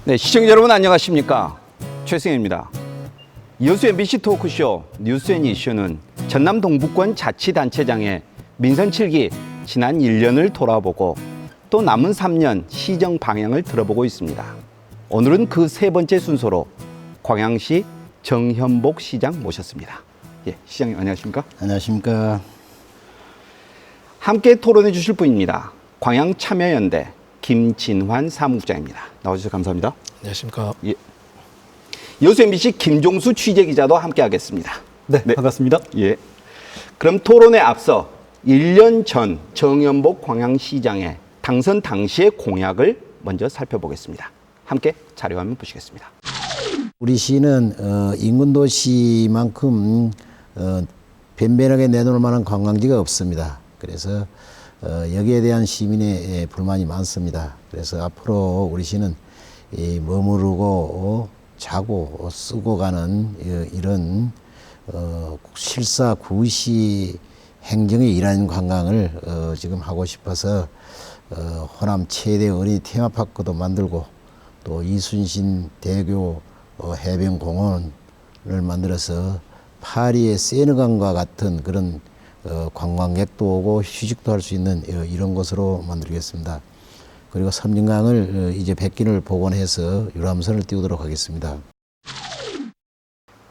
네, 시청자 여러분 안녕하십니까? 최승현입니다. 여수 MBC 토크쇼 뉴스앤이슈는 전남 동북권 자치단체장의 민선 7기 지난 1년을 돌아보고 또 남은 3년 시정 방향을 들어보고 있습니다. 오늘은 그 세 번째 순서로 광양시 정현복 시장 모셨습니다. 예, 시장님 안녕하십니까? 안녕하십니까? 함께 토론해 주실 분입니다. 광양참여연대 김진환 사무국장입니다. 나와주셔서 감사합니다. 안녕하십니까? 예. 여수 MBC 김종수 취재기자도 함께하겠습니다. 네, 반갑습니다. 예. 그럼 토론에 앞서 1년 전 정현복 광양시장의 당선 당시의 공약을 먼저 살펴보겠습니다. 함께 자료화면 보시겠습니다. 우리 시는 인근 도시만큼 변변하게 내놓을 만한 관광지가 없습니다. 그래서 여기에 대한 시민의 불만이 많습니다. 그래서 앞으로 우리 시는 머무르고 자고 쓰고 가는 이런 실사구시 행정의 일환 관광을 지금 하고 싶어서 호남 최대 어린이 테마파크도 만들고 또 이순신 대교 해변공원을 만들어서 파리의 세느강과 같은 그런 관광객도 오고 휴식도 할 수 있는 이런 곳으로 만들겠습니다. 그리고 섬진강을 이제 100기를 복원해서 유람선을 띄우도록 하겠습니다.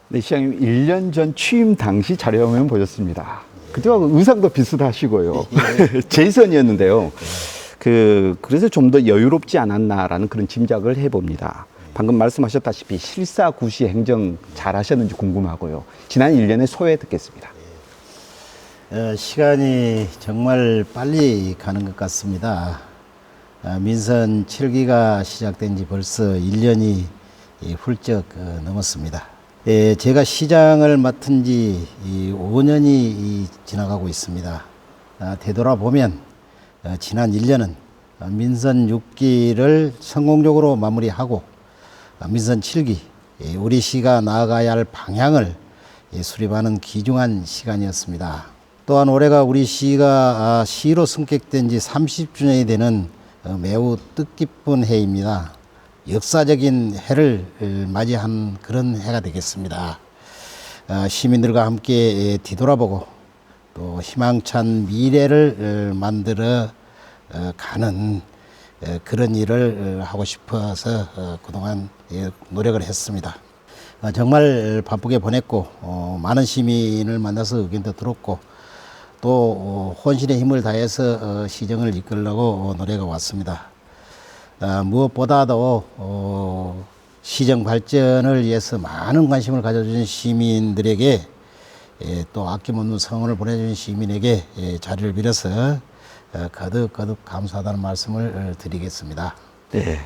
네, 시장님 1년 전 취임 당시 자료화면 보셨습니다. 그때하고 의상도 비슷하시고요. 제이선이었는데요. 그래서 좀 더 여유롭지 않았나라는 그런 짐작을 해봅니다. 방금 말씀하셨다시피 실사구시 행정 잘 하셨는지 궁금하고요. 지난 1년의 소회 듣겠습니다. 시간이 정말 빨리 가는 것 같습니다. 민선 7기가 시작된 지 벌써 1년이 훌쩍 넘었습니다. 제가 시장을 맡은 지 5년이 지나가고 있습니다. 되돌아보면 지난 1년은 민선 6기를 성공적으로 마무리하고 민선 7기 우리 시가 나아가야 할 방향을 수립하는 귀중한 시간이었습니다. 또한 올해가 우리 시가 시로 승격된 지 30주년이 되는 매우 뜻깊은 해입니다. 역사적인 해를 맞이한 그런 해가 되겠습니다. 시민들과 함께 뒤돌아보고 또 희망찬 미래를 만들어 가는 그런 일을 하고 싶어서 그동안 노력을 했습니다. 정말 바쁘게 보냈고 많은 시민을 만나서 의견도 들었고 또 혼신의 힘을 다해서 시정을 이끌려고 노력해 왔습니다. 무엇보다도 시정 발전을 위해서 많은 관심을 가져주신 시민들에게 또 아낌없는 성원을 보내주신 시민에게 자리를 빌어서 거듭 감사하다는 말씀을 드리겠습니다. 네,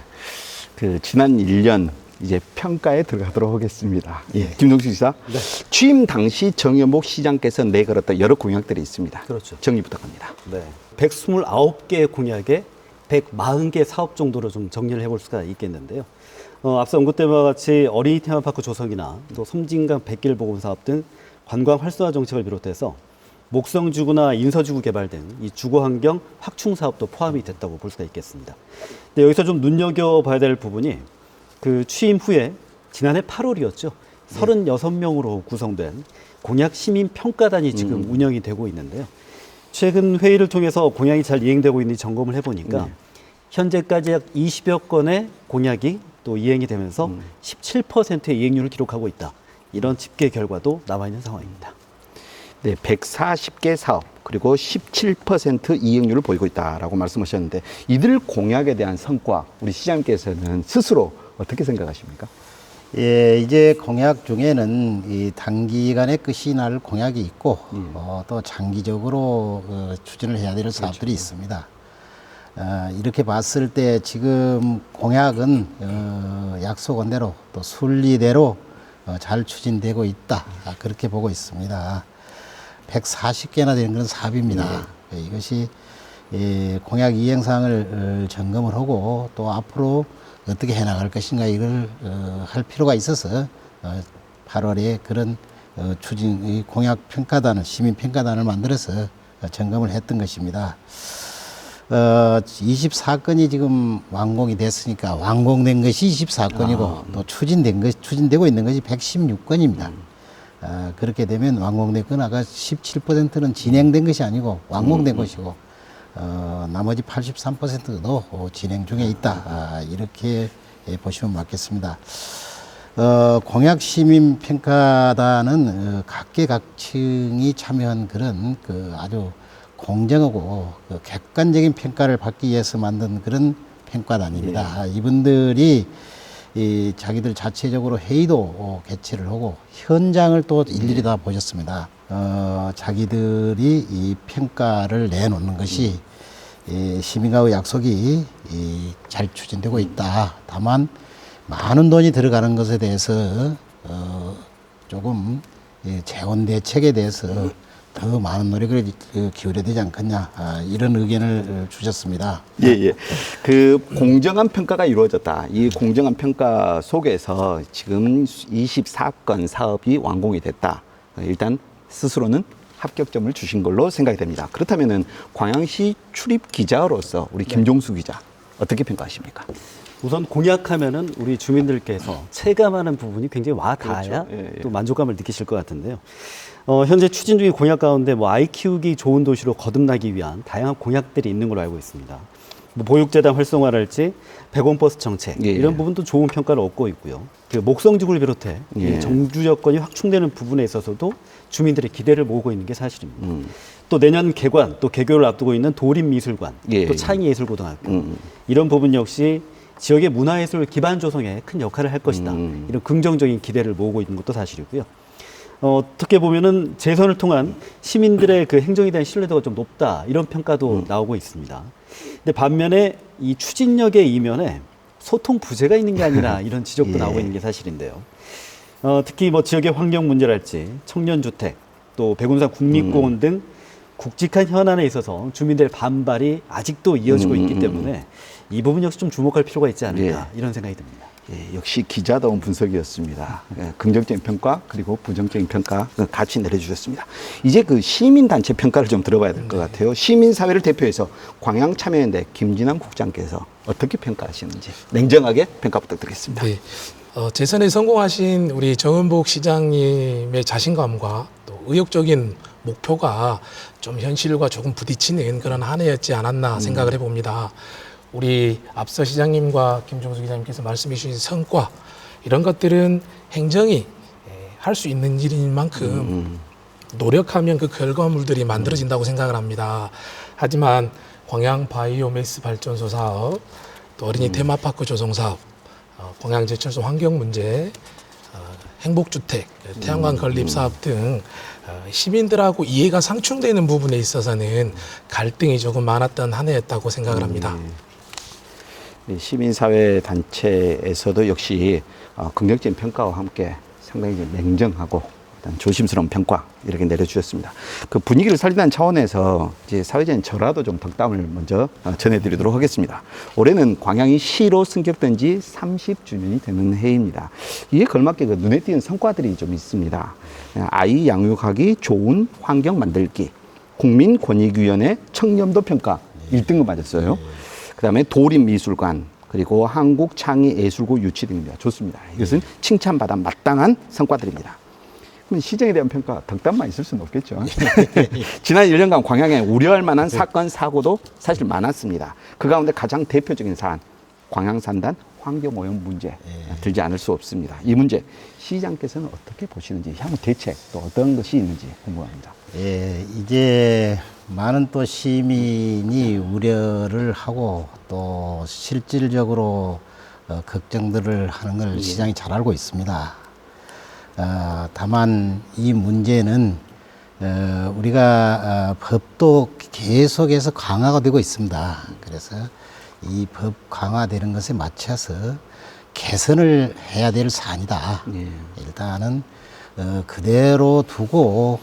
지난 1년 이제 평가에 들어가도록 하겠습니다. 예, 김동수 지사, 네. 취임 당시 정현복 시장께서 내걸었던 여러 공약들이 있습니다. 그렇죠. 정리 부탁합니다. 네. 129개의 공약에 140개 사업 정도로 좀 정리를 해볼 수가 있겠는데요. 앞서 언급된 바와 같이 어린이 테마파크 조성이나 또 섬진강 백길 보건 사업 등 관광 활성화 정책을 비롯해서 목성지구나 인서지구 개발 등 이 주거 환경 확충 사업도 포함이 됐다고 볼 수가 있겠습니다. 근데 여기서 좀 눈여겨봐야 될 부분이 그 취임 후에 지난해 8월이었죠. 36명으로 구성된 공약 시민 평가단이 지금 운영이 되고 있는데요. 최근 회의를 통해서 공약이 잘 이행되고 있는지 점검을 해보니까 현재까지 약 20여 건의 공약이 또 이행이 되면서 17%의 이행률을 기록하고 있다. 이런 집계 결과도 나와 있는 상황입니다. 네, 140개 사업 그리고 17% 이행률을 보이고 있다라고 말씀하셨는데 이들 공약에 대한 성과 우리 시장님께서는 스스로 어떻게 생각하십니까? 예, 이제 공약 중에는 이 단기간에 끝이 날 공약이 있고 또 장기적으로 추진을 해야 될 사업들이 있습니다. 이렇게 봤을 때 지금 공약은 약속한 대로 또 순리대로 잘 추진되고 있다. 그렇게 보고 있습니다. 140개나 되는 그런 사업입니다. 이것이 공약 이행사항을 점검을 하고 또 앞으로 어떻게 해나갈 것인가 이걸 할 필요가 있어서 8월에 그런 추진 공약 평가단을 시민 평가단을 만들어서 점검을 했던 것입니다. 24건이 지금 완공이 됐으니까 완공된 것이 24건이고 또 추진되고 있는 것이 116건입니다. 그렇게 되면 완공된 건 아까 17%는 진행된 것이 아니고 완공된 것이고 나머지 83%도 진행 중에 있다. 이렇게 보시면 맞겠습니다. 공약시민평가단은 각계각층이 참여한 그런 아주 공정하고 객관적인 평가를 받기 위해서 만든 그런 평가단입니다. 이분들이 자기들 자체적으로 회의도 개최를 하고 현장을 또 일일이 다 보셨습니다. 자기들이 이 평가를 내놓는 것이 시민과의 약속이 잘 추진되고 있다. 다만 많은 돈이 들어가는 것에 대해서 조금 재원 대책에 대해서 더 많은 노력을 기울여야 되지 않겠냐 이런 의견을 주셨습니다. 예. 그 공정한 평가가 이루어졌다. 이 공정한 평가 속에서 지금 24건 사업이 완공이 됐다. 일단 스스로는 합격점을 주신 걸로 생각이 됩니다. 그렇다면은 광양시 출입 기자로서 우리 김종수 기자 어떻게 평가하십니까? 우선 공약하면은 우리 주민들께서 체감하는 부분이 굉장히 와 닿아야 그렇죠. 예. 또 만족감을 느끼실 것 같은데요. 현재 추진 중인 공약 가운데 아이 키우기 좋은 도시로 거듭나기 위한 다양한 공약들이 있는 걸로 알고 있습니다. 보육재단 활성화랄지 100원 버스 정책 예. 이런 부분도 좋은 평가를 얻고 있고요. 그 목성지구를 비롯해 예. 정주 여건이 확충되는 부분에 있어서도 주민들의 기대를 모으고 있는 게 사실입니다. 또 내년 개관, 또 개교를 앞두고 있는 도림미술관, 예. 또 창의예술고등학교 이런 부분 역시 지역의 문화예술 기반 조성에 큰 역할을 할 것이다. 이런 긍정적인 기대를 모으고 있는 것도 사실이고요. 어떻게 보면은 재선을 통한 시민들의 그 행정에 대한 신뢰도가 좀 높다. 이런 평가도 나오고 있습니다. 근데 반면에 이 추진력의 이면에 소통 부재가 있는 게 아니라 이런 지적도 예. 나오고 있는 게 사실인데요. 특히 지역의 환경 문제랄지 청년주택, 또 백운산 국립공원 등 굵직한 현안에 있어서 주민들의 반발이 아직도 이어지고 있기 때문에 이 부분 역시 좀 주목할 필요가 있지 않을까 이런 생각이 듭니다. 예, 역시 기자다운 분석이었습니다. 긍정적인 평가 그리고 부정적인 평가 같이 내려주셨습니다. 이제 그 시민단체 평가를 좀 들어봐야 될 것 같아요. 시민사회를 대표해서 광양참여연대 김진환 국장께서 어떻게 평가하시는지 냉정하게 평가 부탁드리겠습니다. 네. 재선에 성공하신 우리 정은복 시장님의 자신감과 또 의욕적인 목표가 좀 현실과 조금 부딪히는 그런 한 해였지 않았나 생각을 해봅니다. 우리 앞서 시장님과 김종수 기자님께서 말씀해 주신 성과 이런 것들은 행정이 할 수 있는 일인 만큼 노력하면 그 결과물들이 만들어진다고 생각을 합니다. 하지만 광양 바이오매스 발전소 사업, 또 어린이 테마파크 조성 사업, 광양 제철소 환경 문제, 행복주택, 태양광 건립 사업 등 시민들하고 이해가 상충되는 부분에 있어서는 갈등이 조금 많았던 한 해였다고 생각을 합니다. 시민사회 단체에서도 역시 긍정적인 평가와 함께 상당히 좀 냉정하고 일단 조심스러운 평가 이렇게 내려주셨습니다. 그 분위기를 살리는 차원에서 이제 사회적인 절하도 좀 덕담을 먼저 전해드리도록 하겠습니다. 올해는 광양이 시로 승격된 지 30주년이 되는 해입니다. 이에 걸맞게 그 눈에 띄는 성과들이 좀 있습니다. 아이 양육하기 좋은 환경 만들기, 국민권익위원회 청렴도 평가 1등급 맞았어요. 그다음에 도림미술관 그리고 한국창의예술고 유치 등입니다. 좋습니다. 이것은 칭찬받아 마땅한 성과들입니다. 그럼 시정에 대한 평가 덕담만 있을 수는 없겠죠. 지난 1년간 광양에 우려할 만한 사건 사고도 사실 많았습니다. 그 가운데 가장 대표적인 사안 광양산단 환경오염 문제 들지 않을 수 없습니다. 이 문제 시장께서는 어떻게 보시는지 향후 대책 또 어떤 것이 있는지 궁금합니다. 예, 이제 많은 또 시민이 우려를 하고 또 실질적으로 걱정들을 하는 걸 시장이 잘 알고 있습니다. 다만 이 문제는 우리가 법도 계속해서 강화가 되고 있습니다. 그래서 이 법 강화되는 것에 맞춰서 개선을 해야 될 사안이다. 일단은 그대로 두고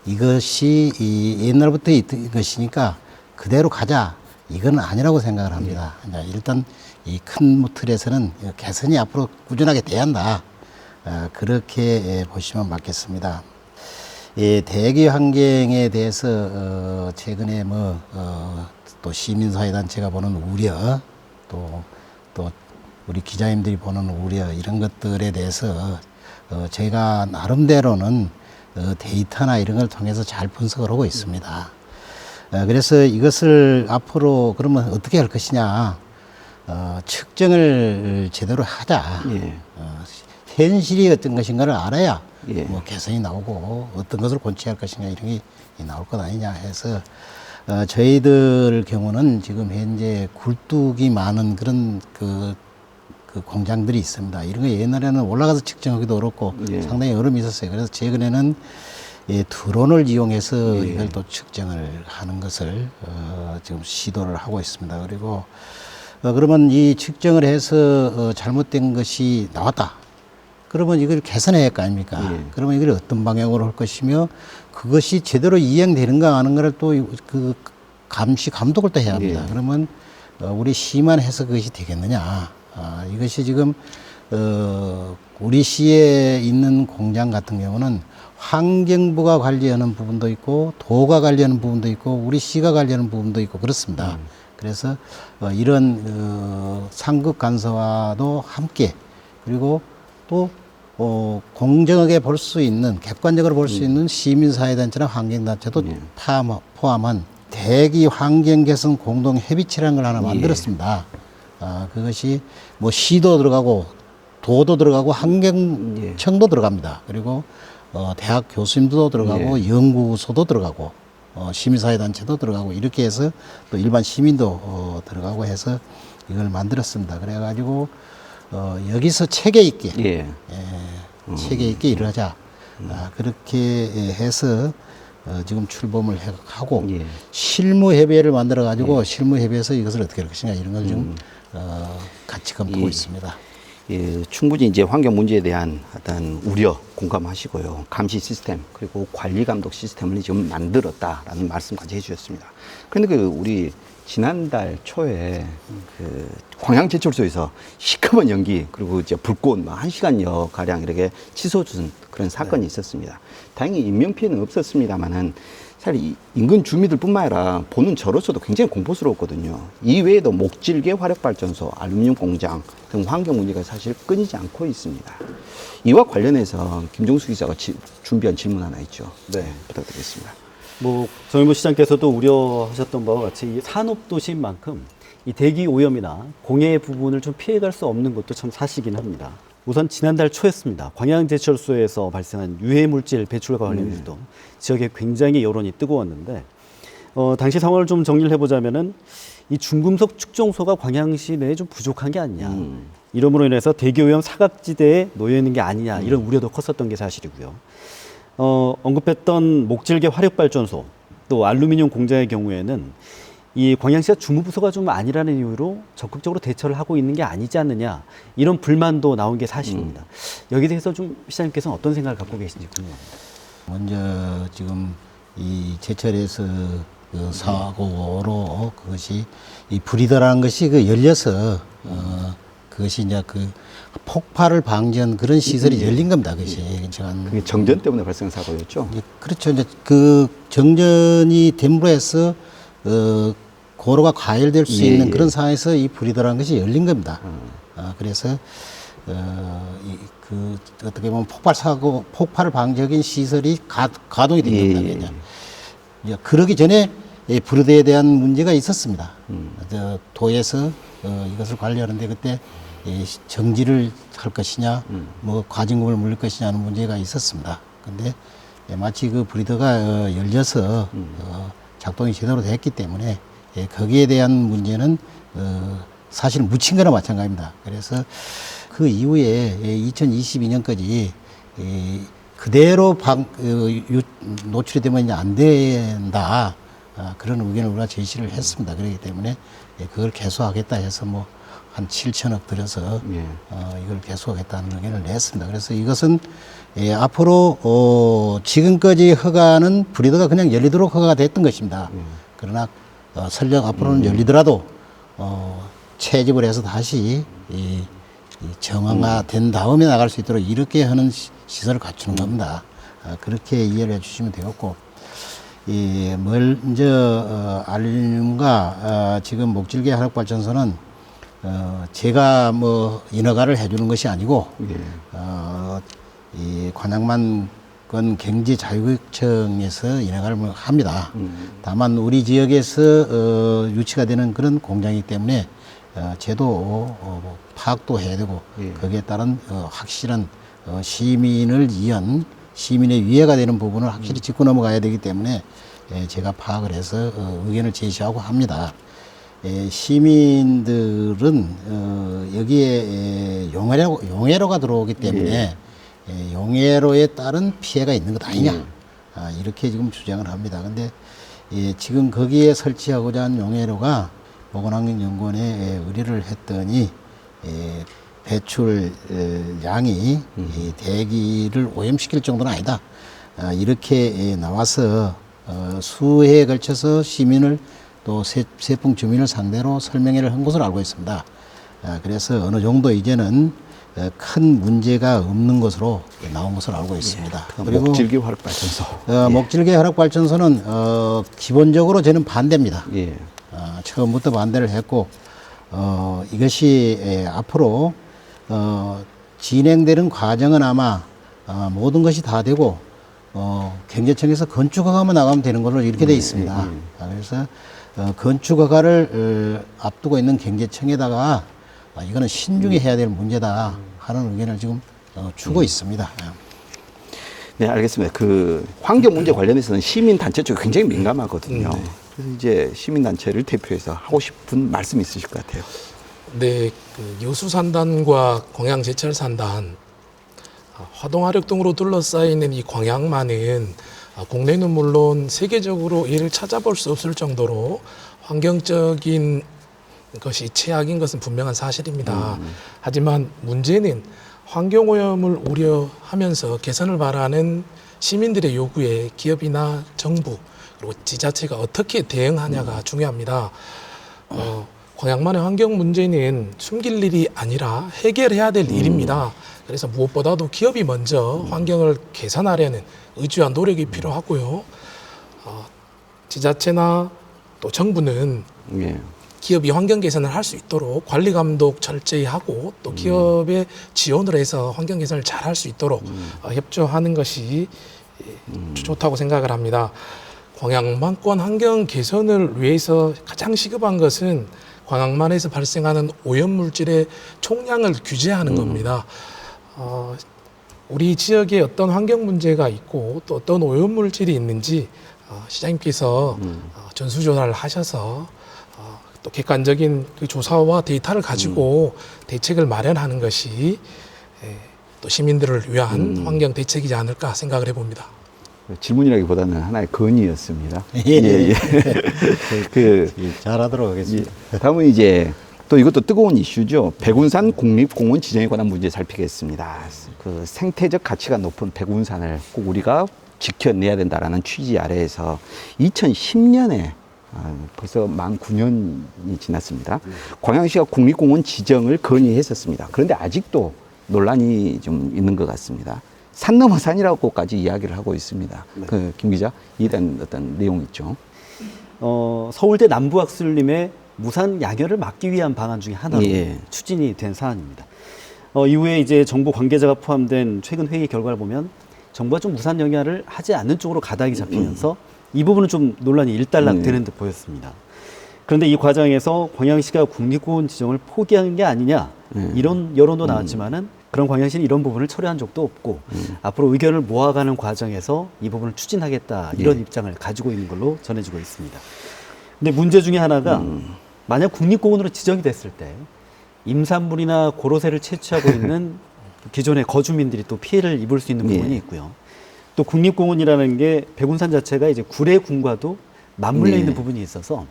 이것이 옛날부터 있던 것이니까 그대로 가자. 이건 아니라고 생각을 합니다. 일단 이 큰 틀에서는 개선이 앞으로 꾸준하게 돼야 한다. 그렇게 보시면 맞겠습니다. 대기 환경에 대해서 최근에 또 시민사회단체가 보는 우려, 또 우리 기자님들이 보는 우려 이런 것들에 대해서 저희가 나름대로는 데이터나 이런 걸 통해서 잘 분석을 하고 있습니다. 그래서 이것을 앞으로 그러면 어떻게 할 것이냐, 측정을 제대로 하자. 예. 현실이 어떤 것인가를 알아야 예. 뭐 개선이 나오고 어떤 것을 본취할 것인가 이런 게 나올 것 아니냐 해서 저희들 경우는 지금 현재 굴뚝이 많은 그런 그 공장들이 있습니다. 이런 거 옛날에는 올라가서 측정하기도 어렵고 예. 상당히 어려움이 있었어요. 그래서 최근에는 드론을 이용해서 예. 이걸 또 측정을 하는 것을 지금 시도를 하고 있습니다. 그리고 그러면 이 측정을 해서 잘못된 것이 나왔다. 그러면 이걸 개선해야 할 거 아닙니까? 예. 그러면 이걸 어떤 방향으로 할 것이며 그것이 제대로 이행되는가 하는 것을 또 그 감독을 또 해야 합니다. 예. 그러면 우리 시만 해서 그것이 되겠느냐? 이것이 지금 우리 시에 있는 공장 같은 경우는 환경부가 관리하는 부분도 있고 도가 관리하는 부분도 있고 우리 시가 관리하는 부분도 있고 그렇습니다. 그래서 이런 상급 간사와도 함께 그리고 또 공정하게 볼 수 있는 객관적으로 볼 수 있는 시민사회단체나 환경단체도 예. 포함한 대기 환경 개선 공동 협의체라는 걸 하나 만들었습니다. 그것이 뭐 시도 들어가고 도도 들어가고 환경청도 들어갑니다. 그리고 대학 교수님도 들어가고 연구소도 들어가고 시민사회단체도 들어가고 이렇게 해서 또 일반 시민도 들어가고 해서 이걸 만들었습니다. 그래가지고 여기서 체계 있게 예. 체계 있게 일을 하자. 그렇게 해서 지금 출범을 하고 예. 실무협의회를 만들어 가지고 실무협의회에서 이것을 어떻게 할 것인가 이런 걸 좀 같이 검토하고 예. 있습니다. 예, 충분히 이제 환경 문제에 대한 어떤 우려 공감하시고요. 감시 시스템 그리고 관리 감독 시스템을 지금 만들었다라는 말씀까지 해주셨습니다. 그런데 우리 지난달 초에 그 광양제철소에서 시커먼 연기 그리고 이제 불꽃 1시간여 가량 이렇게 치솟은 그런 사건이 있었습니다. 다행히 인명 피해는 없었습니다만은 사실 인근 주민들뿐만 아니라 보는 저로서도 굉장히 공포스러웠거든요. 이외에도 목질개 화력발전소, 알루미늄 공장 등 환경 문제가 사실 끊이지 않고 있습니다. 이와 관련해서 김종수 기자가 준비한 질문 하나 있죠. 네, 부탁드리겠습니다. 뭐 정일보 시장께서도 우려하셨던 바와 같이 이 산업도시인 만큼 이 대기 오염이나 공해 부분을 좀 피해갈 수 없는 것도 참 사실이긴 합니다. 우선 지난달 초였습니다. 광양제철소에서 발생한 유해물질 배출과 관련해서도 지역에 굉장히 여론이 뜨거웠는데 당시 상황을 좀 정리를 해보자면은 이 중금속 축정소가 광양시 내에 좀 부족한 게 아니냐. 이름으로 인해서 대기오염 사각지대에 놓여 있는 게 아니냐 이런 우려도 컸었던 게 사실이고요. 언급했던 목질개 화력발전소 또 알루미늄 공장의 경우에는 이 광양시가 주무부서가 좀 아니라는 이유로 적극적으로 대처를 하고 있는 게 아니지 않느냐 이런 불만도 나온 게 사실입니다. 여기에 대해서 좀 시장님께서는 어떤 생각을 갖고 계신지 궁금합니다. 먼저 지금 이 제철에서 그 사고로 그것이 이 브리더라는 것이 그 열려서 그것이 이제 그 폭발을 방지한 그런 시설이 열린 겁니다. 그것이 그게 정전 때문에 발생한 사고였죠. 그렇죠. 이제 그 정전이 됨으로 해서 고로가 과열될 수 있는 그런 상황에서 이 브리더라는 것이 열린 겁니다. 그래서 그 어떻게 보면 폭발을 방지하기 시설이 가동이 된 겁니다. 이제 그러기 전에 이 브리더에 대한 문제가 있었습니다. 도에서 이것을 관리하는데 그때 정지를 할 것이냐, 뭐 과징금을 물릴 것이냐 하는 문제가 있었습니다. 근데 마치 그 브리더가 열려서 작동이 제대로 됐기 때문에 거기에 대한 문제는 사실 묻힌 거나 마찬가지입니다. 그래서 그 이후에 2022년까지 그대로 노출이 되면 이제 안 된다. 그런 의견을 우리가 제시를 했습니다. 그렇기 때문에 그걸 개소하겠다 해서 뭐 한 7천억 들여서 이걸 개소하겠다는 의견을 냈습니다. 그래서 이것은 앞으로 지금까지 허가는 브리더가 그냥 열리도록 허가가 됐던 것입니다. 그러나 설령 앞으로는 열리더라도 채집을 해서 다시 정화가 된 다음에 나갈 수 있도록 이렇게 하는 시설을 갖추는 겁니다. 그렇게 이해를 해주시면 되겠고 먼저 알루미늄과 지금 목질개 화력발전소는 제가 뭐 인허가를 해주는 것이 아니고 이 관악만권 경제자유구역청에서 인허가를 뭐 합니다. 다만 우리 지역에서 유치가 되는 그런 공장이기 때문에 제도 파악도 해야 되고 거기에 따른 확실한 시민을 위한 시민의 위해가 되는 부분을 확실히 짚고 넘어가야 되기 때문에 제가 파악을 해서 의견을 제시하고 합니다. 시민들은 여기에 용해로가 들어오기 때문에 용해로에 따른 피해가 있는 것 아니냐 이렇게 지금 주장을 합니다. 근데 지금 거기에 설치하고자 한 용해로가 보건환경연구원에 의뢰를 했더니 배출 양이 대기를 오염시킬 정도는 아니다. 이렇게 나와서 수해에 걸쳐서 시민을 또 세풍 주민을 상대로 설명회를 한 것으로 알고 있습니다. 그래서 어느 정도 이제는 큰 문제가 없는 것으로 나온 것으로 알고 있습니다. 그리고 목질기 화력발전소. 목질개 화력발전소는 기본적으로 저는 반대입니다. 예. 처음부터 반대를 했고 이것이 앞으로 진행되는 과정은 아마 모든 것이 다 되고 경제청에서 건축허가만 나가면 되는 걸로 이렇게 돼 있습니다. 그래서 건축허가를 앞두고 있는 경제청에다가 이거는 신중히 해야 될 문제다 하는 의견을 지금 주고 있습니다. 네, 알겠습니다. 그 환경 문제 관련해서는 시민 단체 쪽이 굉장히 민감하거든요. 그래서 이제 시민 단체를 대표해서 하고 싶은 말씀이 있으실 것 같아요. 네, 그 여수산단과 광양제철산단, 화동화력 등으로 둘러싸이는 이 광양만은 국내는 물론 세계적으로 이를 찾아볼 수 없을 정도로 환경적인 것이 최악인 것은 분명한 사실입니다. 하지만 문제는 환경오염을 우려하면서 개선을 바라는 시민들의 요구에 기업이나 정부 그리고 지자체가 어떻게 대응하냐가 중요합니다. 광양만의 환경 문제는 숨길 일이 아니라 해결해야 될 일입니다. 그래서 무엇보다도 기업이 먼저 환경을 개선하려는 의지와 노력이 필요하고요. 지자체나 또 정부는 예. 기업이 환경 개선을 할 수 있도록 관리 감독 철저히 하고 또 기업에 지원을 해서 환경 개선을 잘 할 수 있도록 협조하는 것이 좋다고 생각을 합니다. 광양만권 환경 개선을 위해서 가장 시급한 것은 광양만에서 발생하는 오염 물질의 총량을 규제하는 겁니다. 우리 지역에 어떤 환경 문제가 있고 또 어떤 오염 물질이 있는지 시장님께서 전수조사를 하셔서 또 객관적인 그 조사와 데이터를 가지고 대책을 마련하는 것이 또 시민들을 위한 환경 대책이지 않을까 생각을 해봅니다. 질문이라기보다는 하나의 건의였습니다. 예. 그 잘하도록 하겠습니다. 다음은 이제 또 이것도 뜨거운 이슈죠. 백운산 국립공원 지정에 관한 문제 살피겠습니다. 그 생태적 가치가 높은 백운산을 꼭 우리가 지켜내야 된다라는 취지 아래에서 2010년에 벌써 만 9년이 지났습니다. 광양시가 국립공원 지정을 건의했었습니다. 그런데 아직도 논란이 좀 있는 것 같습니다. 산 넘어 산이라고까지 이야기를 하고 있습니다. 그 김 기자, 이에 대한 어떤 내용 있죠? 서울대 남부학술림의 무산 양열을 막기 위한 방안 중에 하나로 예. 추진이 된 사안입니다. 이후에 이제 정부 관계자가 포함된 최근 회의 결과를 보면 정부가 좀 무산 양열을 하지 않는 쪽으로 가닥이 잡히면서 이 부분은 좀 논란이 일단락되는 듯 보였습니다. 그런데 이 과정에서 광양시가 국립공원 지정을 포기한 게 아니냐 이런 여론도 나왔지만은 그런 광양시는 이런 부분을 철회한 적도 없고 앞으로 의견을 모아가는 과정에서 이 부분을 추진하겠다 이런 입장을 가지고 있는 걸로 전해지고 있습니다. 근데 문제 중에 하나가 만약 국립공원으로 지정이 됐을 때 임산물이나 고로쇠를 채취하고 있는 기존의 거주민들이 또 피해를 입을 수 있는 부분이 있고요. 또 국립공원이라는 게 백운산 자체가 이제 구례군과도 맞물려 있는 부분이 있어서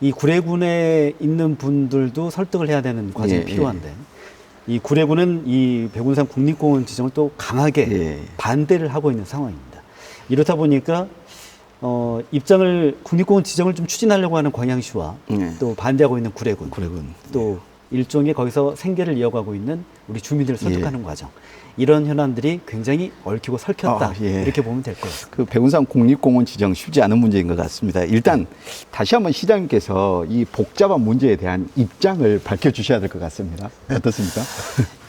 이 구례군에 있는 분들도 설득을 해야 되는 과정이 필요한데 이 구례군은 이 백운산 국립공원 지정을 또 강하게 반대를 하고 있는 상황입니다. 이렇다 보니까 입장을 국립공원 지정을 좀 추진하려고 하는 광양시와 또 반대하고 있는 구례군. 또 일종의 거기서 생계를 이어가고 있는 우리 주민들을 설득하는 과정. 이런 현안들이 굉장히 얽히고 설켰다. 이렇게 보면 될 것 같습니다. 그 백운산 국립공원 지정 쉽지 않은 문제인 것 같습니다. 일단 다시 한번 시장님께서 이 복잡한 문제에 대한 입장을 밝혀주셔야 될 것 같습니다. 어떻습니까?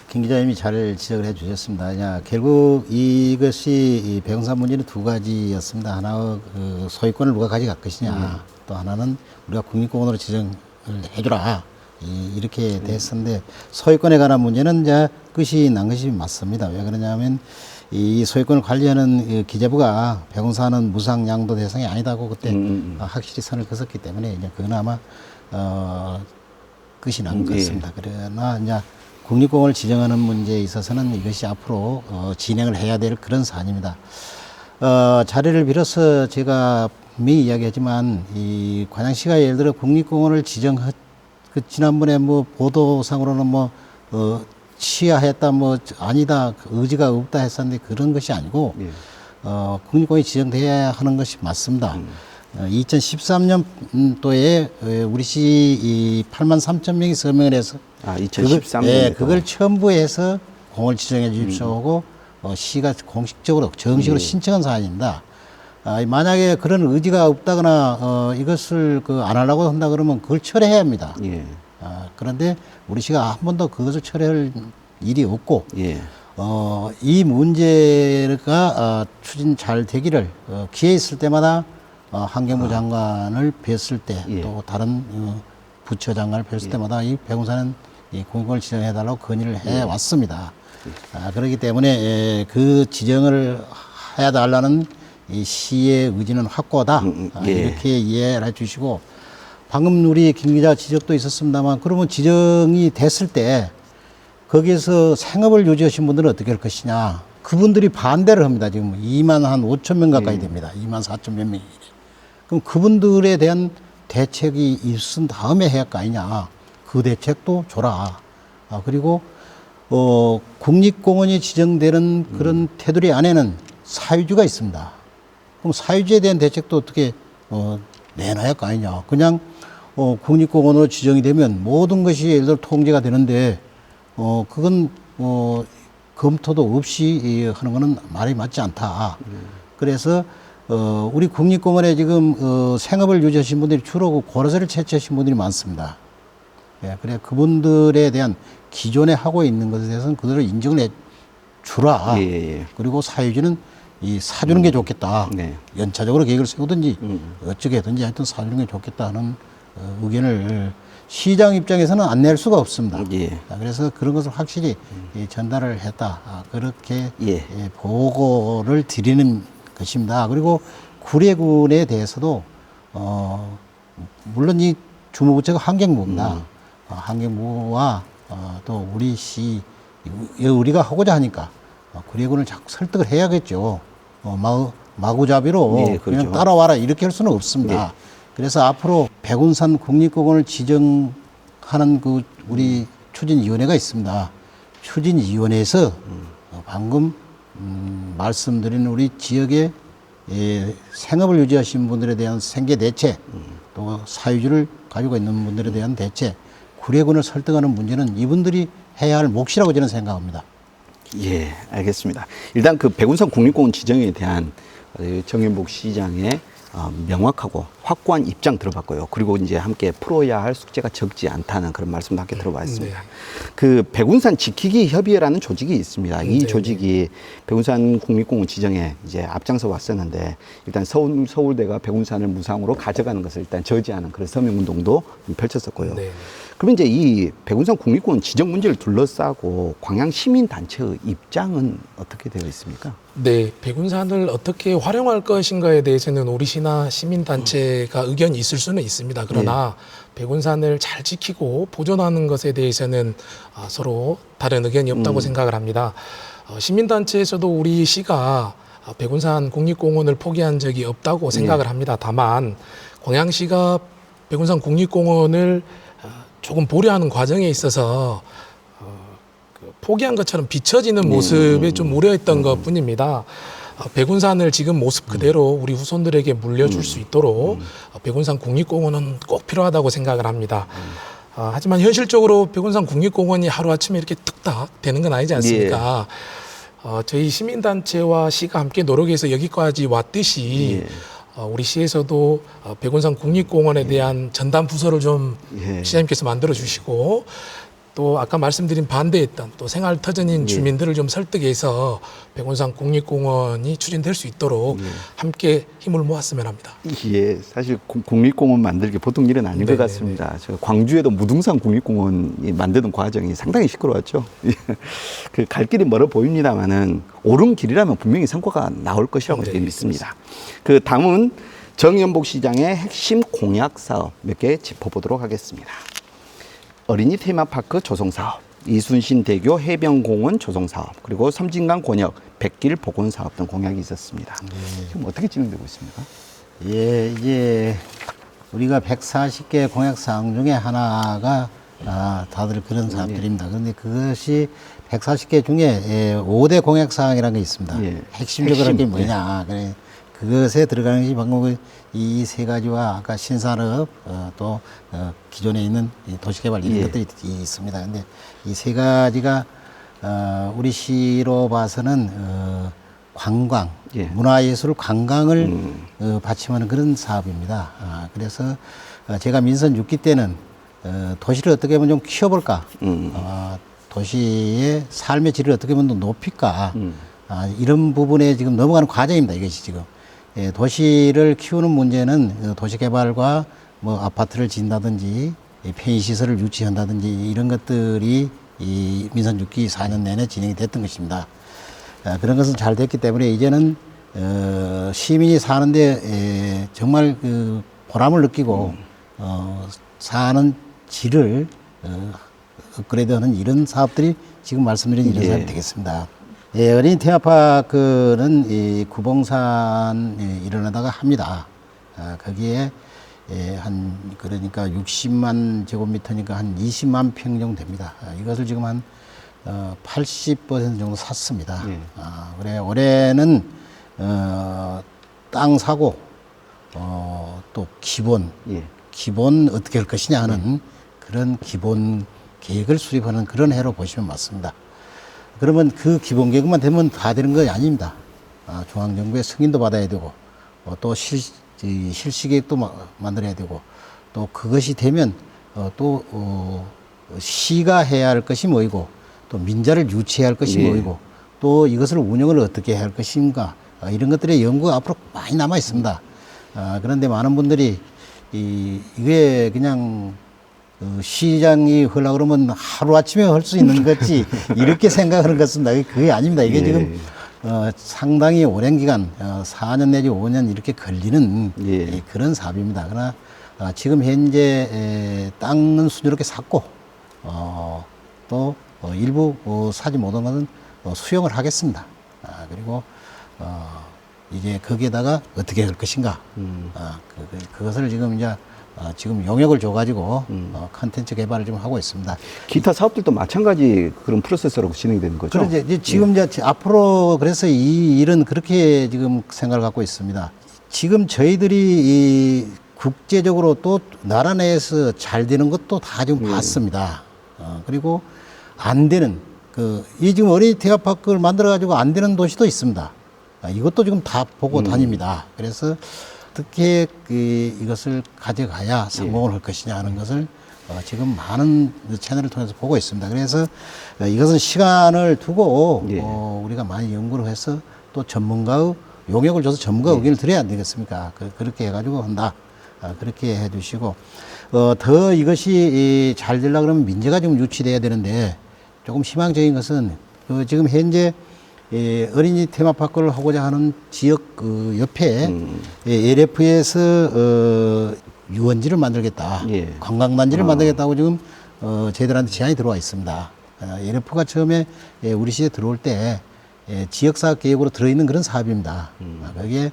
김 기자님이 잘 지적을 해주셨습니다. 결국 이것이 이 백운산 문제는 두 가지였습니다. 하나 그 소유권을 누가 가져갈 것이냐, 또 하나는 우리가 국립공원으로 지정을 해주라. 이렇게 됐었는데 소유권에 관한 문제는 이제 끝이 난 것이 맞습니다. 왜 그러냐면 이 소유권을 관리하는 이 기재부가 백운산은 무상 양도 대상이 아니다고 그때 확실히 선을 그었기 때문에 이제 그건 아마 끝이 난 것 같습니다. 그러나 이제 국립공원을 지정하는 문제에 있어서는 이것이 앞으로 진행을 해야 될 그런 사안입니다. 자리를 빌어서 제가 분명히 이야기하지만 이 관양시가 예를 들어 국립공원을 그 지난번에 뭐 보도상으로는 뭐 취하했다 뭐 아니다 의지가 없다 했었는데 그런 것이 아니고 국립공원이 지정돼야 하는 것이 맞습니다. 2013년도에 우리 시 8만 3천 명이 서명을 해서 2013년에 그걸 첨부해서 공원을 지정해 주십시오 하고 시가 공식적으로 정식으로 신청한 사안입니다. 만약에 그런 의지가 없다거나 이것을 안 하려고 한다 그러면 그걸 철회해야 합니다. 그런데 우리 시가 한 번도 그것을 철회할 일이 없고 이 문제가 추진 잘 되기를 기회 있을 때마다 환경부 장관을 뵀을 때 또 다른 부처 장관을 뵀을 때마다 이 백운산은 이 공공을 지정해달라고 건의를 해왔습니다. 그렇기 때문에 그 지정을 해달라는 이 시의 의지는 확고하다. 이렇게 이해를 해주시고 방금 우리 김 기자 지적도 있었습니다만 그러면 지정이 됐을 때 거기에서 생업을 유지하신 분들은 어떻게 할 것이냐. 그분들이 반대를 합니다. 지금 2만 한 5천 명 가까이 됩니다. 2만 4천 몇 명이. 그럼 그분들에 대한 대책이 있은 다음에 해야 할 거 아니냐. 그 대책도 줘라. 그리고 국립공원이 지정되는 그런 테두리 안에는 사유지가 있습니다. 그럼 사유지에 대한 대책도 어떻게 내놔야 할 거 아니냐. 그냥 국립공원으로 지정이 되면 모든 것이 예를 들어 통제가 되는데 그건 검토도 없이 하는 거는 말이 맞지 않다. 그래서 우리 국립공원에 지금 생업을 유지하신 분들이 주로 고로쇠를 채취하신 분들이 많습니다. 그래 그분들에 대한 기존에 하고 있는 것에 대해서는 그대로 인정을 해 주라. 그리고 사유지는 사주는 게 좋겠다. 연차적으로 계획을 세우든지 어쩌게 하든지 하여튼 사주는 게 좋겠다 하는 의견을 시장 입장에서는 안 낼 수가 없습니다. 그래서 그런 것을 확실히 전달을 했다. 그렇게 보고를 드리는 것입니다. 그리고 구례군에 대해서도 물론 이 주무부처가 환경부입니다. 환경부와 또 우리 시 우리가 하고자 하니까 구례군을 자꾸 설득을 해야겠죠. 마구잡이로 그냥 따라와라 이렇게 할 수는 없습니다. 그래서 앞으로 백운산 국립공원을 지정하는 그 우리 추진위원회가 있습니다. 추진위원회에서 방금 말씀드린 우리 지역의 생업을 유지하신 분들에 대한 생계 대책, 또 사유지를 가지고 있는 분들에 대한 대책, 구례군을 설득하는 문제는 이분들이 해야 할 몫이라고 저는 생각합니다. 예, 알겠습니다. 일단 그 백운산 국립공원 지정에 대한 정현복 시장의 명확하고 확고한 입장 들어봤고요. 그리고 이제 함께 풀어야 할 숙제가 적지 않다는 그런 말씀도 함께 들어봤습니다. 그 백운산 지키기 협의회라는 조직이 있습니다. 이 조직이 백운산 국립공원 지정에 이제 앞장서 왔었는데 일단 서울대가 백운산을 무상으로 가져가는 것을 일단 저지하는 그런 서명운동도 펼쳤었고요. 그러면 이제 이 백운산 국립공원 지정 문제를 둘러싸고 광양 시민단체의 입장은 어떻게 되어 있습니까? 네, 백운산을 어떻게 활용할 것인가에 대해서는 우리 시나 시민단체가 의견이 있을 수는 있습니다. 그러나 백운산을 잘 지키고 보존하는 것에 대해서는 서로 다른 의견이 없다고 생각을 합니다. 시민단체에서도 우리 시가 백운산 국립공원을 포기한 적이 없다고 생각을 합니다. 다만 광양시가 백운산 국립공원을 조금 보류하는 과정에 있어서 포기한 것처럼 비춰지는 모습에 좀 우려했던 것 뿐입니다. 백운산을 지금 모습 그대로 우리 후손들에게 물려줄 수 있도록 백운산 국립공원은 꼭 필요하다고 생각을 합니다. 하지만 현실적으로 백운산 국립공원이 하루아침에 이렇게 뚝딱 되는 건 아니지 않습니까? 저희 시민단체와 시가 함께 노력해서 여기까지 왔듯이 우리 시에서도 백운산 국립공원에 대한 전담 부서를 좀 시장님께서 만들어 주시고 또 아까 말씀드린 반대했던 또 생활 터전인 주민들을 좀 설득해서 백운산 국립공원이 추진될 수 있도록 함께 힘을 모았으면 합니다. 예, 사실 국립공원 만들기 보통 일은 아닌 것 같습니다. 저 광주에도 무등산 국립공원이 만드는 과정이 상당히 시끄러웠죠. 그 갈 길이 멀어 보입니다만은 옳은 길이라면 분명히 성과가 나올 것이라고 네, 믿습니다. 그 다음은 정연복 시장의 핵심 공약 사업 몇 개 짚어보도록 하겠습니다. 어린이 테마파크 조성 사업, 이순신 대교 해변공원 조성 사업, 그리고 섬진강 권역 백길 복원 사업 등 공약이 있었습니다. 지금 어떻게 진행되고 있습니까? 예, 이제 우리가 140개 공약 사항 중에 하나가 다들 그런 사업들입니다. 그런데 그것이 140개 중에 5대 공약 사항이라는 게 있습니다. 핵심적으로 한 게 뭐냐. 그래. 그것에 들어가는 것이 방금 이 세 가지와 아까 신산업 또 기존에 있는 도시개발 이런 것들이 있습니다. 근데 이 세 가지가 우리 시로 봐서는 관광, 문화예술 관광을 받침하는 그런 사업입니다. 그래서 제가 민선 6기 때는 도시를 어떻게 하면 좀 키워볼까, 도시의 삶의 질을 어떻게 하면 더 높일까, 이런 부분에 지금 넘어가는 과정입니다. 이것이 지금. 예, 도시를 키우는 문제는 도시개발과 뭐 아파트를 짓는다든지 편의시설을 유치한다든지 이런 것들이 이 민선 6기 4년 내내 진행이 됐던 것입니다. 그런 것은 잘 됐기 때문에 이제는 시민이 사는데 정말 그 보람을 느끼고 사는 질을 업그레이드하는 이런 사업들이 지금 말씀드린 이런 사업이 되겠습니다. 예, 어린이 테마파크는 이 구봉산에 일어나다가 합니다. 거기에 그러니까 60만 제곱미터니까 한 20만 평 정도 됩니다. 이것을 지금 한 80% 정도 샀습니다. 그래 올해는 땅 사고 또 기본 어떻게 할 것이냐 하는 그런 기본 계획을 수립하는 그런 해로 보시면 맞습니다. 그러면 그 기본 계획만 되면 다 되는 건 아닙니다. 중앙정부의 승인도 받아야 되고, 또 실시 계획도 만들어야 되고, 또 그것이 되면, 시가 해야 할 것이 뭐이고, 또 민자를 유치해야 할 것이 뭐이고, 또 이것을 운영을 어떻게 해야 할 것인가, 이런 것들의 연구가 앞으로 많이 남아 있습니다. 그런데 많은 분들이 이게 그냥 시장이 하려고 그러면 하루아침에 할 수 있는 거지 이렇게 생각하는 것 같습니다. 그게 아닙니다. 이게 지금 상당히 오랜 기간 4년 내지 5년 이렇게 걸리는 그런 사업입니다. 그러나 지금 현재 땅은 순조롭게 샀고 또 일부 사지 못한 것은 수용을 하겠습니다. 그리고 이제 거기에다가 어떻게 할 것인가 그것을 지금 이제 지금 용역을 줘가지고 컨텐츠 개발을 좀 하고 있습니다. 기타 사업들도 마찬가지 그런 프로세스로 진행되는 거죠? 그런데 이제 지금 이제 앞으로 그래서 이 일은 그렇게 지금 생각을 갖고 있습니다. 지금 저희들이 이 국제적으로 또 나라 내에서 잘 되는 것도 다 좀 봤습니다. 그리고 안 되는 이 지금 어린이 테마파크를 만들어 가지고 안 되는 도시도 있습니다. 이것도 지금 다 보고 다닙니다. 그래서 어떻게 이것을 가져가야 성공을 할 것이냐 하는 것을 지금 많은 채널을 통해서 보고 있습니다. 그래서 이것은 시간을 두고 우리가 많이 연구를 해서 또 전문가의 용역을 줘서 전문가 의견을 드려야 안 되겠습니까? 그렇게 해가지고 한다. 그렇게 해주시고 더 이것이 잘 되려고 그러면 민재가 좀 유치돼야 되는데 조금 희망적인 것은 지금 현재 어린이 테마파크를 하고자 하는 지역 옆에 LF에서 유원지를 만들겠다, 관광단지를 만들겠다고 지금 저희들한테 제안이 들어와 있습니다. LF가 처음에 우리 시에 들어올 때 지역사업 계획으로 들어있는 그런 사업입니다. 거기에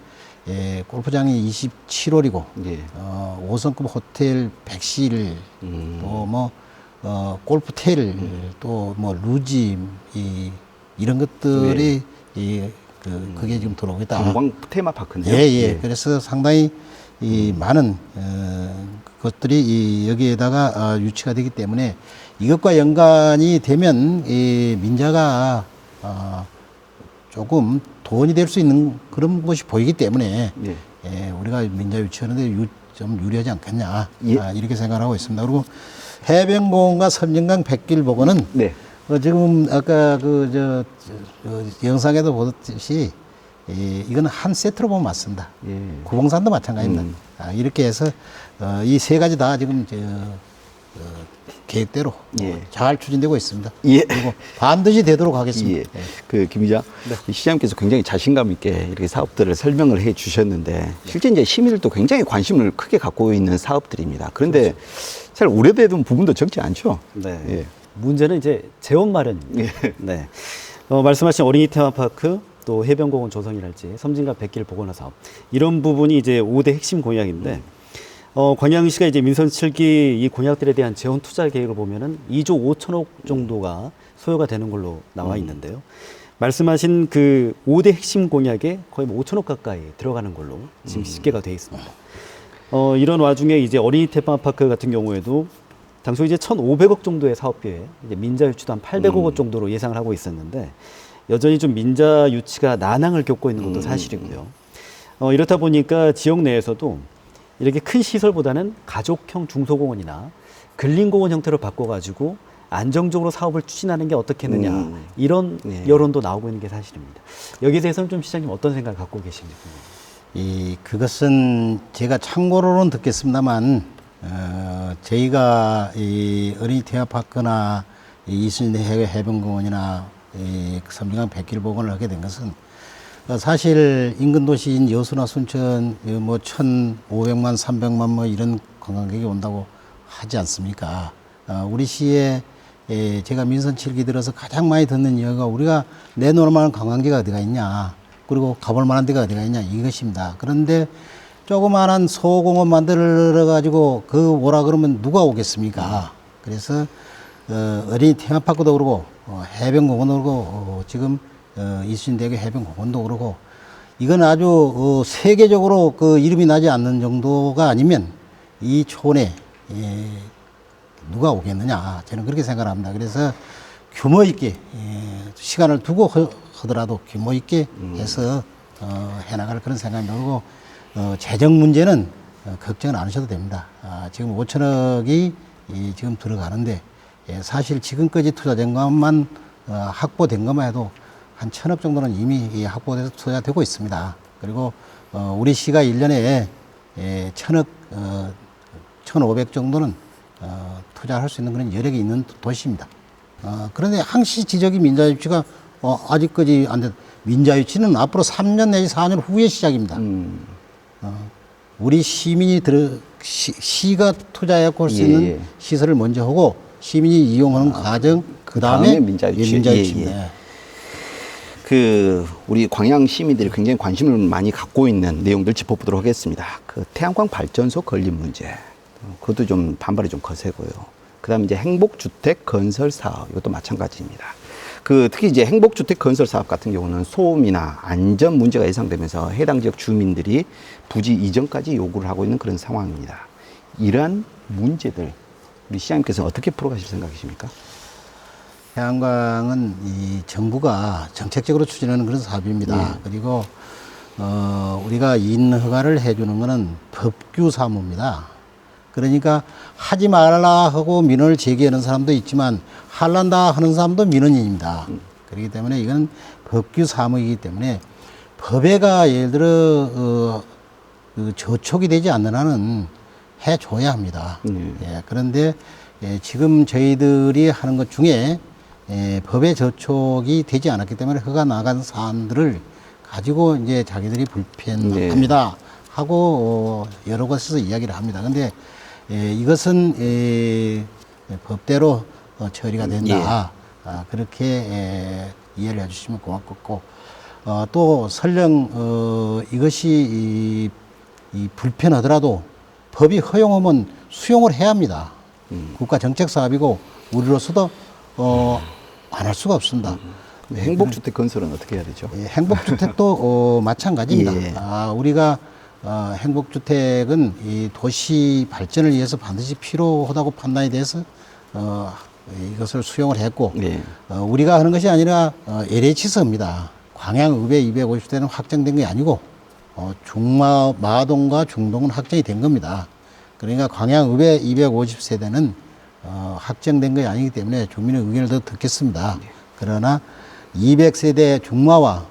골프장이 27홀이고 5성급 호텔 100실, 또 뭐 골프텔, 또 뭐 루지 이런 것들이 그게 지금 들어오겠다. 관광 테마파크인데요. 그래서 상당히 이 많은 것들이 여기에다가 유치가 되기 때문에 이것과 연관이 되면 이 민자가 조금 돈이 될 수 있는 그런 것이 보이기 때문에 우리가 민자 유치하는데 좀 유리하지 않겠냐 이렇게 생각하고 있습니다. 그리고 해변공원과 섬진강 백길 복원은 지금 아까 영상에도 보듯이 이건 한 세트로 보면 맞습니다. 구봉산도 마찬가지입니다. 이렇게 해서 이 세 가지 다 지금 계획대로 잘 추진되고 있습니다. 그리고 반드시 되도록 하겠습니다. 김 기자, 시장님께서 굉장히 자신감 있게 이렇게 사업들을 설명을 해 주셨는데 실제 이제 시민들도 굉장히 관심을 크게 갖고 있는 사업들입니다. 그런데 잘 우려되는 부분도 적지 않죠. 문제는 이제 재원 마련입니다. 말씀하신 어린이 테마파크 또 해변공원 조성이랄지 섬진강 백길 복원화 사업 이런 부분이 이제 5대 핵심 공약인데 광양시가 이제 민선 7기 이 공약들에 대한 재원 투자 계획을 보면은 2조 5천억 정도가 소요가 되는 걸로 나와 있는데요. 말씀하신 그 5대 핵심 공약에 거의 5천억 가까이 들어가는 걸로 지금 집계가 되어 있습니다. 이런 와중에 이제 어린이 테마파크 같은 경우에도 당초 이제 1,500억 정도의 사업비에 이제 민자 유치도 한 800억 원 정도로 예상을 하고 있었는데 여전히 좀 민자 유치가 난항을 겪고 있는 것도 사실이고요. 이렇다 보니까 지역 내에서도 이렇게 큰 시설보다는 가족형 중소공원이나 근린공원 형태로 바꿔가지고 안정적으로 사업을 추진하는 게 어떻겠느냐 이런 여론도 나오고 있는 게 사실입니다. 여기에 대해서는 좀 시장님 어떤 생각 갖고 계십니까? 그것은 제가 참고로는 듣겠습니다만 저희가 이 어린이 테마파크나 이순신 해변공원이나 섬진강 백길 복원을 하게 된 것은 사실 인근 도시인 여수나 순천 뭐 1,500만, 300만 뭐 이런 관광객이 온다고 하지 않습니까? 우리 시에 제가 민선 7기 들어서 가장 많이 듣는 이야기가 우리가 내놓을 만한 관광지가 어디가 있냐, 그리고 가볼 만한 데가 어디가 있냐 이것입니다. 그런데 조그마한 소공원 만들어 가지고 그 뭐라 그러면 누가 오겠습니까? 그래서 어린이 테마파크도 그러고 해변공원도 그러고 지금 이순신대교 해변공원도 그러고 이건 아주 세계적으로 그 이름이 나지 않는 정도가 아니면 이 촌에 누가 오겠느냐, 저는 그렇게 생각합니다. 그래서 규모 있게 시간을 두고 하더라도 규모 있게 해서 해나갈 그런 생각입니다. 그리고 재정 문제는 걱정은 안 하셔도 됩니다. 지금 5천억이 지금 들어가는데 사실 지금까지 투자된 것만 확보된 것만 해도 한 1,000억 정도는 이미 확보돼서 투자되고 있습니다. 그리고 우리 시가 1년에 1,000억, 1,500 정도는 투자할 수 있는 그런 여력이 있는 도시입니다. 그런데 항시 지적이 민자유치가 아직까지 안 됐. 민자유치는 앞으로 3년 내지 4년 후에 시작입니다. 우리 시민이 시가 투자해갖고 할 수 있는 시설을 먼저 하고 시민이 이용하는 과정, 그 다음에 민자유치입니다. 우리 광양 시민들이 굉장히 관심을 많이 갖고 있는 내용들 짚어보도록 하겠습니다. 태양광 발전소 건립 문제, 그것도 좀 반발이 좀 거세고요. 그다음에 이제 행복주택 건설 사업, 이것도 마찬가지입니다. 특히 이제 행복주택 건설 사업 같은 경우는 소음이나 안전 문제가 예상되면서 해당 지역 주민들이 부지 이전까지 요구를 하고 있는 그런 상황입니다. 이러한 문제들 우리 시장님께서 어떻게 풀어가실 생각이십니까? 태양광은 이 정부가 정책적으로 추진하는 그런 사업입니다. 그리고 우리가 인허가를 해주는 것은 법규 사무입니다. 그러니까 하지 말라 하고 민원을 제기하는 사람도 있지만 할란다 하는 사람도 민원인입니다. 그렇기 때문에 이건 법규 사무이기 때문에 법에가 예를 들어 저촉이 되지 않는 한은 해줘야 합니다. 그런데 지금 저희들이 하는 것 중에 법에 저촉이 되지 않았기 때문에 허가 나간 사안들을 가지고 이제 자기들이 불편합니다 하고 여러 곳에서 이야기를 합니다. 근데 이것은 법대로 처리가 된다. 그렇게 이해를 해주시면 고맙겠고, 또 설령 이것이 이 불편하더라도 법이 허용하면 수용을 해야 합니다. 국가 정책 사업이고 우리로서도 안 할 수가 없습니다. 행복주택 건설은 어떻게 해야 되죠? 행복주택도 마찬가지입니다. 우리가 행복주택은 이 도시 발전을 위해서 반드시 필요하다고 판단이 돼서 이것을 수용을 했고 예. 우리가 하는 것이 아니라 LH서입니다. 광양읍에 250세대는 확정된 게 아니고 마동과 중동은 확정이 된 겁니다. 그러니까 광양읍에 250세대는 확정된 것이 아니기 때문에 주민의 의견을 더 듣겠습니다. 그러나 200세대 중마와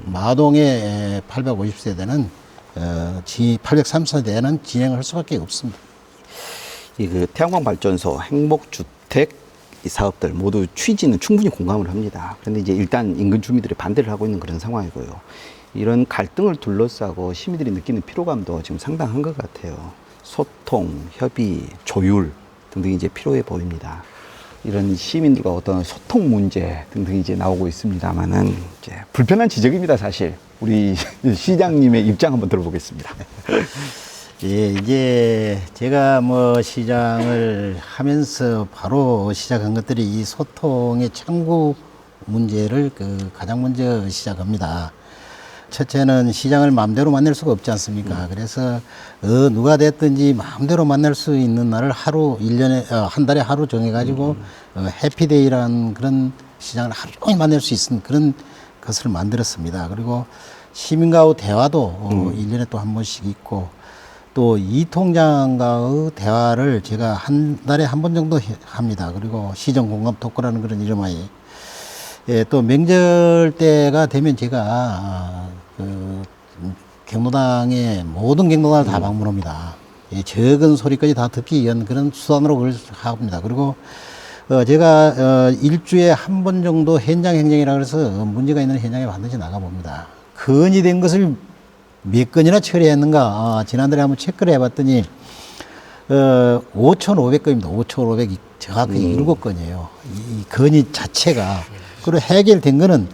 마동의 850세대는 803세대는 진행을 할 수밖에 없습니다. 그 태양광 발전소, 행복주택 이 사업들 모두 취지는 충분히 공감을 합니다. 그런데 이제 일단 인근 주민들이 반대를 하고 있는 그런 상황이고요. 이런 갈등을 둘러싸고 시민들이 느끼는 피로감도 지금 상당한 것 같아요. 소통, 협의, 조율 등등이 이제 필요해 보입니다. 이런 시민들과 어떤 소통 문제 등등이 이제 나오고 있습니다만은 이제 불편한 지적입니다, 사실. 우리 시장님의 입장 한번 들어보겠습니다. 예, 이제 제가 뭐 시장을 하면서 바로 시작한 것들이 이 소통의 창구 문제를 가장 먼저 시작합니다. 첫째는 시장을 마음대로 만날 수가 없지 않습니까? 그래서 누가 됐든지 마음대로 만날 수 있는 날을 한 달에 하루 정해가지고 해피데이라는 그런 시장을 하루 종일 만날 수 있는 그런 것을 만들었습니다. 그리고 시민과의 대화도 1년에 또 한 번씩 있고 또 이 통장과의 대화를 제가 한 달에 한 번 정도 합니다. 그리고 시정 공감 토크라는 그런 이름하에 또 명절 때가 되면 제가 경로당에 모든 경로당을 다 방문합니다. 적은 소리까지 다 듣기 위한 그런 수단으로 그걸 합니다. 그리고 제가 일주에 한 번 정도 현장 행정이라 그래서 문제가 있는 현장에 반드시 나가봅니다. 건의된 것을 몇 건이나 처리했는가 지난달에 한번 체크를 해봤더니 5,500건입니다. 5,500이 정확히 7건이에요. 이 건의 자체가. 그리고 해결된 거는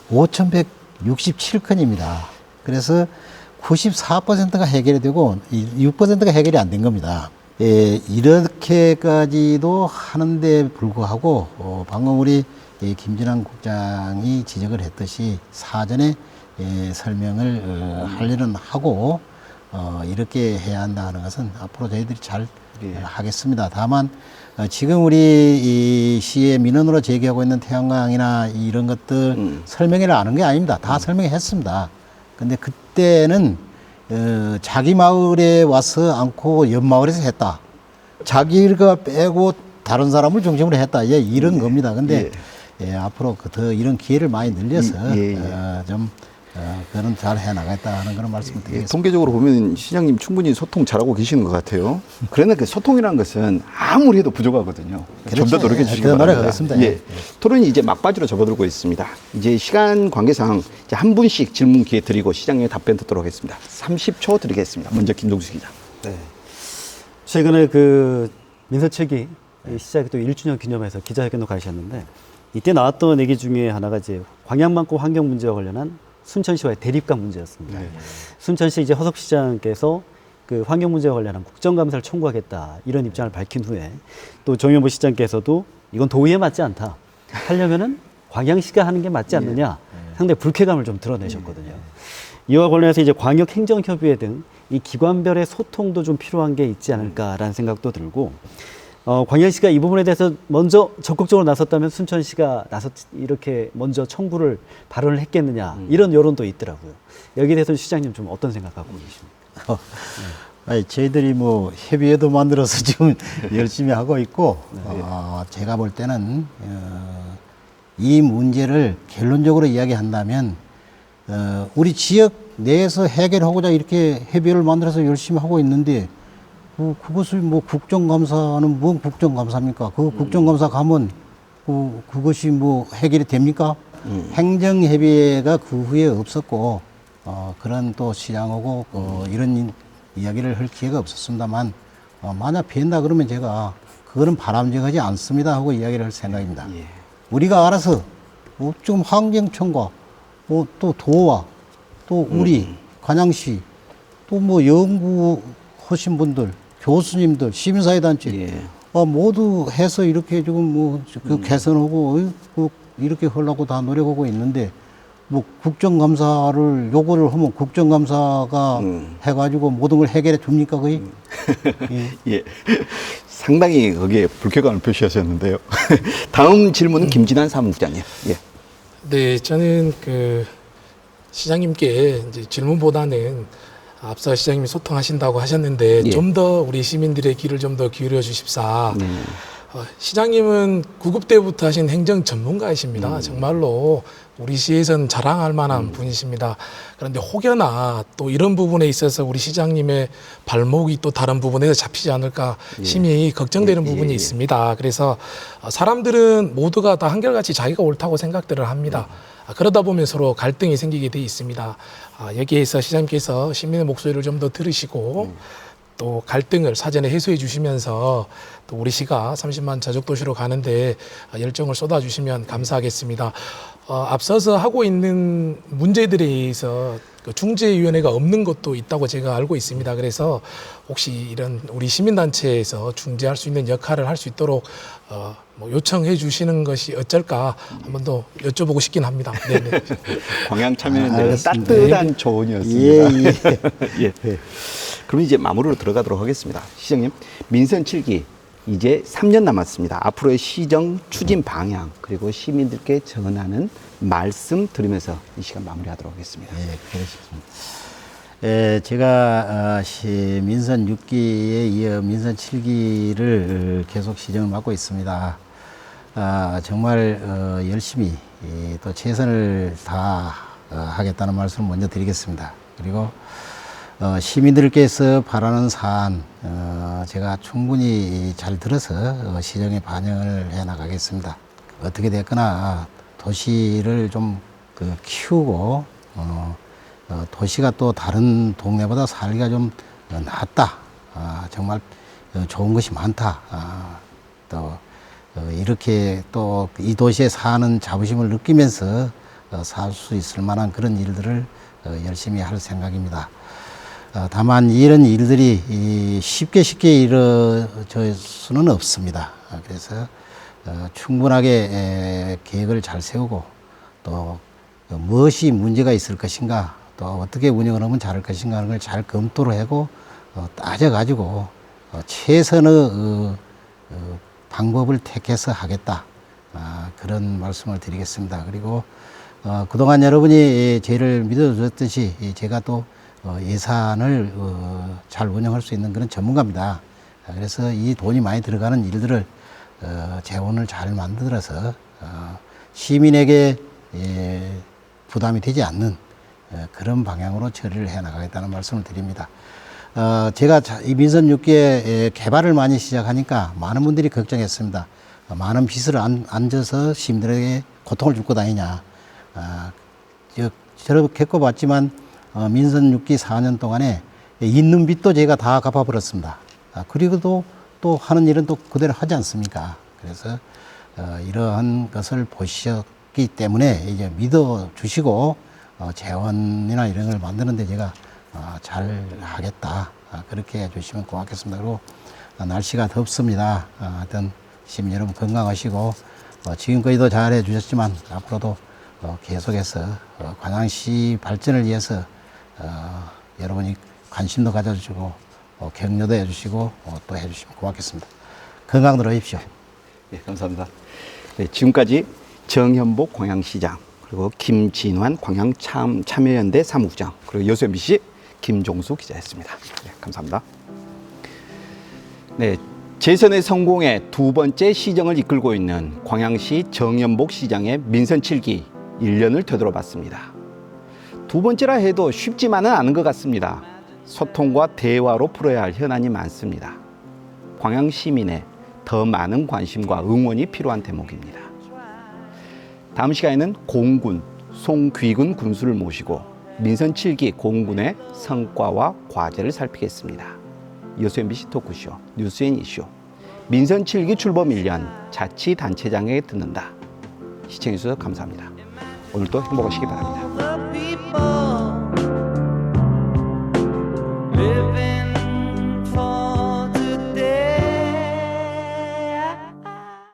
5,167건입니다. 그래서 94%가 해결이 되고 6%가 해결이 안 된 겁니다. 이렇게까지도 하는데 불구하고 방금 우리 김진환 국장이 지적을 했듯이 사전에 설명을 할 일은 하고 이렇게 해야 한다 하는 것은 앞으로 저희들이 잘 하겠습니다. 다만 지금 우리 이 시의 민원으로 제기하고 있는 태양광이나 이런 것들 설명회를 안 한 게 아닙니다. 다 설명했습니다. 근데 그때는 자기 마을에 와서 않고 옆 마을에서 했다. 자기가 빼고 다른 사람을 중심으로 했다. 이런 겁니다. 근데 앞으로 더 이런 기회를 많이 늘려서 좀 그런 잘 해나가겠다 하는 그런 말씀을 드리겠습니다. 통계적으로 보면 시장님 충분히 소통 잘하고 계시는 것 같아요. 그러나 그 소통이라는 것은 아무리 해도 부족하거든요. 좀 더 노력해 주시기 바랍니다. 노력하겠습니다. 예. 토론이 이제 막바지로 접어들고 있습니다. 이제 시간 관계상 이제 한 분씩 질문 기회 드리고 시장님의 답변 듣도록 하겠습니다. 30초 드리겠습니다. 먼저 김동수 기자. 네. 최근에 그 민선 7기 시작이 또 1주년 기념해서 기자회견도 가셨는데 이때 나왔던 얘기 중에 하나가 이제 광양만고 환경 문제와 관련한 순천시와의 대립감 문제였습니다. 순천시 이제 허석 시장께서 그 환경 문제와 관련한 국정감사를 청구하겠다 이런 입장을 밝힌 후에 또 정현보 시장께서도 이건 도의에 맞지 않다. 하려면은 광양시가 하는 게 맞지 않느냐. 상당히 불쾌감을 좀 드러내셨거든요. 이와 관련해서 이제 광역행정협의회 등 이 기관별의 소통도 좀 필요한 게 있지 않을까라는 생각도 들고 광양시가 이 부분에 대해서 먼저 적극적으로 나섰다면 순천시가 이렇게 먼저 청구를 발언을 했겠느냐 이런 여론도 있더라고요. 여기에 대해서 시장님 좀 어떤 생각하고 계십니까? 아니, 저희들이 뭐 협의회도 만들어서 지금 열심히 하고 있고 제가 볼 때는 이 문제를 결론적으로 이야기한다면 우리 지역 내에서 해결하고자 이렇게 협의회를 만들어서 열심히 하고 있는데 그것을 뭐 국정감사는 뭔 국정감사입니까? 그 국정감사 가면 그것이 뭐 해결이 됩니까? 행정협의회가 그 후에 없었고 그런 또 시장하고 이런 이야기를 할 기회가 없었습니다만 만약 빈다 그러면 제가 그거는 바람직하지 않습니다 하고 이야기를 할 생각입니다. 우리가 알아서 좀 환경청과 또 도와 또 우리 관양시 또 뭐 연구하신 분들 교수님들 시민사회단체 모두 해서 이렇게 지금 뭐 개선하고 이렇게 하려고 다 노력하고 있는데 뭐 국정감사를 요구를 하면 국정감사가 해가지고 모든 걸 해결해 줍니까 거의? 예. 예. 상당히 거기에 불쾌감을 표시하셨는데요. 다음 질문은 김진환 사무국장님. 예. 네, 저는 그 시장님께 이제 질문보다는 앞서 시장님이 소통하신다고 하셨는데 예. 좀 더 우리 시민들의 귀를 좀 더 기울여 주십사. 시장님은 구급 때부터 하신 행정 전문가이십니다. 정말로 우리 시에선 자랑할 만한 분이십니다. 그런데 혹여나 또 이런 부분에 있어서 우리 시장님의 발목이 또 다른 부분에서 잡히지 않을까 심히 걱정되는 부분이 있습니다. 그래서 사람들은 모두가 다 한결같이 자기가 옳다고 생각들을 합니다. 그러다 보면 서로 갈등이 생기게 돼 있습니다. 여기에서 시장님께서 시민의 목소리를 좀 더 들으시고 또 갈등을 사전에 해소해 주시면서 또 우리 시가 30만 자족도시로 가는데 열정을 쏟아주시면 감사하겠습니다. 앞서서 하고 있는 문제들에 의해서 그 중재위원회가 없는 것도 있다고 제가 알고 있습니다. 그래서 혹시 이런 우리 시민단체에서 중재할 수 있는 역할을 할 수 있도록 뭐 요청해 주시는 것이 어쩔까 한번 더 여쭤보고 싶긴 합니다. 네네. 광양 참여연대 알겠습니다. 따뜻한 조언이었습니다. 예, 예. 그럼 이제 마무리로 들어가도록 하겠습니다. 시장님, 민선 7기 이제 3년 남았습니다. 앞으로의 시정 추진 방향 그리고 시민들께 전하는 말씀 들으면서 이 시간 마무리하도록 하겠습니다. 예, 그렇습니다. 제가 민선 6기에 이어 민선 7기를 계속 시정을 맡고 있습니다. 정말 열심히 또 최선을 다하겠다는 말씀을 먼저 드리겠습니다. 그리고 시민들께서 바라는 사안 제가 충분히 잘 들어서 시정에 반영을 해 나가겠습니다. 어떻게 됐거나 도시를 좀 키우고 도시가 또 다른 동네보다 살기가 좀 낫다. 정말 좋은 것이 많다. 또 이렇게 또 이 도시에 사는 자부심을 느끼면서 살 수 있을 만한 그런 일들을 열심히 할 생각입니다. 다만 이런 일들이 쉽게 이루어질 수는 없습니다. 그래서 충분하게 계획을 잘 세우고 또 무엇이 문제가 있을 것인가 또 어떻게 운영을 하면 잘할 것인가 하는 걸 잘 검토를 하고 따져가지고 최선의 방법을 택해서 하겠다. 그런 말씀을 드리겠습니다. 그리고 그동안 여러분이 저희를 믿어주셨듯이 제가 또 예산을 잘 운영할 수 있는 그런 전문가입니다. 그래서 이 돈이 많이 들어가는 일들을 재원을 잘 만들어서 시민에게 부담이 되지 않는 그런 방향으로 처리를 해 나가겠다는 말씀을 드립니다. 제가 이 민선 6기의 개발을 많이 시작하니까 많은 분들이 걱정했습니다. 많은 빚을 안져서 시민들에게 고통을 줄 거 아니냐. 저를 겪어봤지만 민선 6기 4년 동안에 있는 빚도 제가 다 갚아버렸습니다. 그리고도 또 하는 일은 또 그대로 하지 않습니까? 그래서 이러한 것을 보셨기 때문에 이제 믿어주시고 재원이나 이런 걸 만드는데 제가 잘 하겠다. 그렇게 해주시면 고맙겠습니다. 그리고 날씨가 덥습니다. 하여튼 시민 여러분 건강하시고 지금까지도 잘 해주셨지만 앞으로도 계속해서 관양시 발전을 위해서 여러분이 관심도 가져주시고 격려도 해주시고 또 해주시면 고맙겠습니다. 건강들 하십시오. 네, 감사합니다. 네, 지금까지 정현복 광양시장 그리고 김진환 광양참여연대 사무국장 그리고 여수 MBC 김종수 기자였습니다. 네, 감사합니다. 네, 재선의 성공에 두 번째 시정을 이끌고 있는 광양시 정현복 시장의 민선 7기 1년을 되돌아봤습니다. 두 번째라 해도 쉽지만은 않은 것 같습니다. 소통과 대화로 풀어야 할 현안이 많습니다. 광양 시민의 더 많은 관심과 응원이 필요한 대목입니다. 다음 시간에는 공군 송귀근 군수를 모시고 민선 7기 공군의 성과와 과제를 살피겠습니다. 여수 MBC 토크쇼 뉴스앤 이슈 민선 7기 출범 1년 자치단체장에게 듣는다. 시청해주셔서 감사합니다. 오늘도 행복하시기 바랍니다.